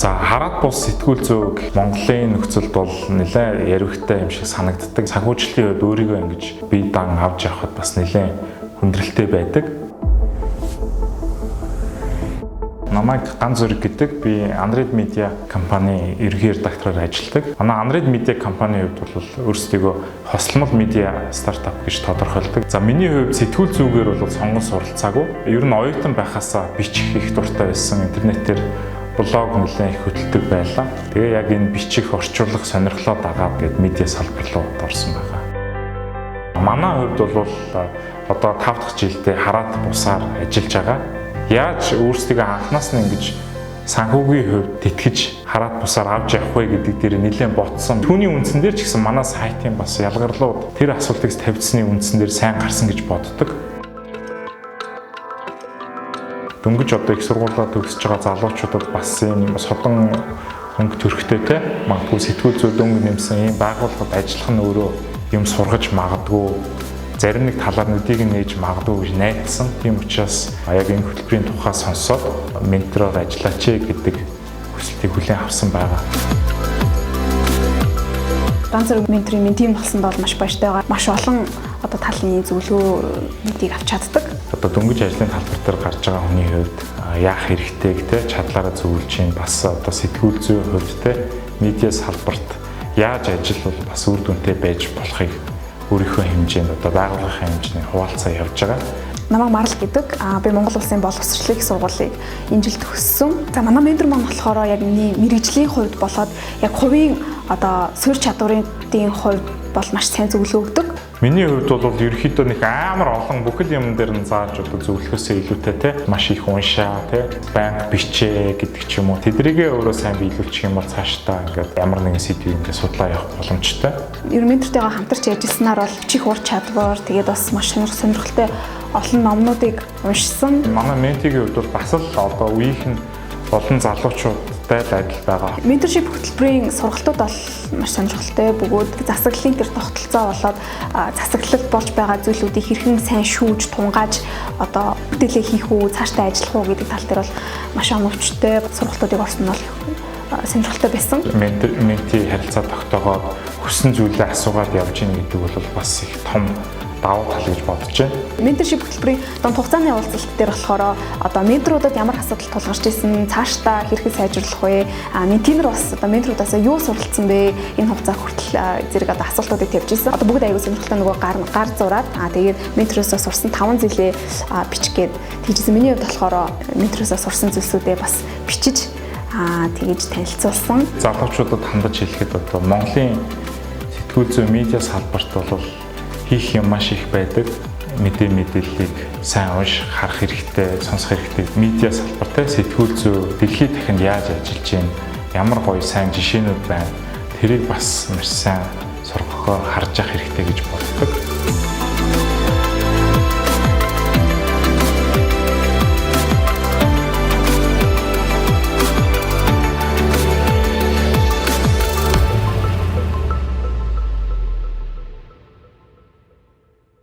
За хараад бус сэтгүүл зүйг Монголын нөхцөлд бол нэлээд яригтай юм шиг санагддаг. Санхүүжилтийн хувьд өөрийгөө ингэж бие даан авч явахад бас нэлээд хүндрэлтэй байдаг. Намайг Ган Зүрэг гэдэг, би Android Media компани ерөнхий редактороор ажилладаг. Манай Android Media компанийн хувьд бол өөрсдийгөө хослмол медиа стартап гэж тодорхойлдог. За миний хувьд сэтгүүл зүйгээр бол сонгон суралцаагүй. Ер нь оюутан байхасаа бичих их дуртай байсан. Интернетээр блог нэлээд их хөтэлдэг байлаа. Тэгээ яг энэ бичих, орчуулах сонирхлоо дагаад гээд медиа салбар руу орсон байгаа. Манай хувьд бол одоо 5 дахь жилдээ хараад бусаар ажиллаж байгаа. Яаж өөрсдийгөө анханаас нь ингэж санхүүгийн хувьд тэтгэж хараад бусаар авч явах вэ гэдэг дээр нэлээд ботсон. Түүний үндсэн дээр ч гэсэн манай сайтын бас ялгарлууд тэр асуултыг тавьдсны үндсэн дээр сайн гарсан гэж боддог. Дөнгөж одоо их сургуулаа төгсөж байгаа залуучуудад бас юм содон хөнгө төрхтэй те магадгүй сэтгүүл зүй дөнгө нэмсэн ийм байгууллагад ажиллах нь өөрөө юм сургаж магадгүй зарим нэг талаар нүдийг нээж магадгүй гэж найдсан. Тийм учраас яг энэ хөтөлбөрийн тухай сонсоод ментороор ажиллаач гэдэг хүсэлтийг хүлээн авсан байгаа. Ган Зүрэг менторын минь тим болсон бол маш баяртай байгаа. Маш олон одоо талын зөвлөгөөнүүдийг авч чаддаг. Одоо дөнгөж ажлын талбар дээр гарч байгаа хүний хувьд яах хэрэгтэй гэдэг чадлаараа зөвлөж чинь бас одоо сэтгүүл зүйн хувьд те медиа салбарт яаж ажиллавал бас үр дүнтэй байж болохыг өөрийнхөө хэмжээнд одоо байгууллагын хэмжээний хуваалцаа явж байгаа. Намайг Марл гэдэг. Би Монгол Улсын боловсролын их сургуулийг энэ жил төгссөн. За манай ментор маань болохоор яг миний мэрэгжлийн хувьд болоод яг хувийн одоо суурь чадварын хувьд бол маш сайн зөвлөгөө өгдөг. Миний хувьд бол ерөнхийдөө нэг амар олон бүхэл юм дээр нь зааж одоо зөвлөхөөсөө илүүтэй те маш их уншаа те банк бичээ гэдэг ч юм уу тэдрийгээ өөрөө сайн биелүүлчих юм бол цаашдаа ингээд ямар нэгэн сэдвийг ингээд судлаа явах боломжтой. Ер нь ментортойгоо хамтарч ажилласнаар бол чих ур чадвар тэгээд бас маш сонирхолтой олон номнуудыг уншсан. Манай ментигийн хувьд бол бас л одоо үеийнх нь олон залуучуудтай л адил байгаа. Менторшип хөтөлбөрийн сургалтууд бол маш сонирхолтой бөгөөд засаглалын тэр тогтолцоо болоод засаглалд болж байгаа зүйлүүдийг хэрхэн сайн шүүж, тунгааж одоо бүтээлээ хийх үү, цаашдаа ажиллах уу гэдэг тал дээр бол маш оновчтой сургалтуудыг орсон нь бол сонирхолтой байсан. Менти харилцаа тогтоогоод хүссэн зүйлээ асуугаад явж ийн гэдэг бол бас их том давуу тал гэж бодож байна. Менторшип хөтөлбөрийн дунд хугацааны уулзалт дээр болохоор одоо менторуудад ямар асуудал тулгарч ирсэн, цаашдаа хэрхэн сайжруулах вэ? Ментинер бас одоо менторудаас юу суралцсан бэ? Энэ хугацаа хүртэл зэрэг одоо асуултуудыг тавьж ирсэн. Одоо бүгд аягүй сонирхолтой нөгөө гар зураад тэгээд ментороосоо сурсан 5 зүйлээ бичгээд тэгжсэн. Миний хувьд болохоор ментороосоо сурсан зүйлсүүдээ бас бичиж тэгж танилцуулсан. Залуучуудад хандаж хэлэхэд одоо Монголын сэтгүүл зүйн медиа салбарт бол хийх юм маш их байдаг. Мэдээллийг сайн унших, харах хэрэгтэй, сонсох хэрэгтэй. Медиа салбартай сэтгүүл зүй дэлхийд дахинд яаж ажиллаж байна? Ямар гоё сайн жишээнүүд байна? Тэрийг бас маш сайн сургахаар харж явах хэрэгтэй гэж боддог.